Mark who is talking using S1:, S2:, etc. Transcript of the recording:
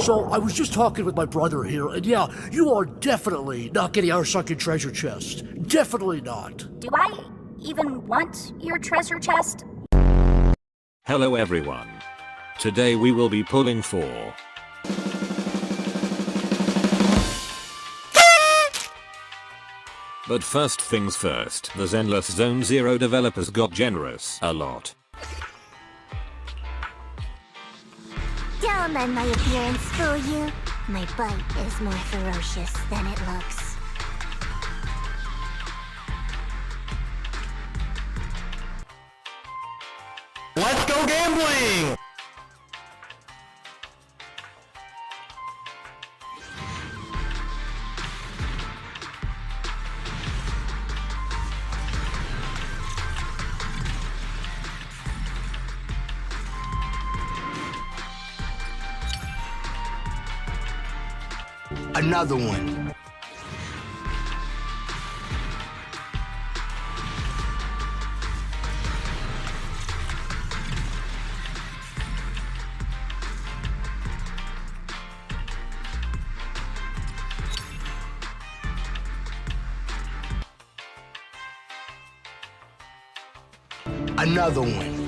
S1: So, I was just talking with my brother here, and yeah, you are definitely not getting our sunken treasure chest. Definitely not.
S2: Do I even want your treasure chest?
S3: Hello everyone. Today we will be pulling for But first things first, the zenlesszonezero developers got generous a lot.
S4: Don't let my appearance fool you. My bite is more ferocious than it looks.
S5: Let's go gambling! Another one. Another one.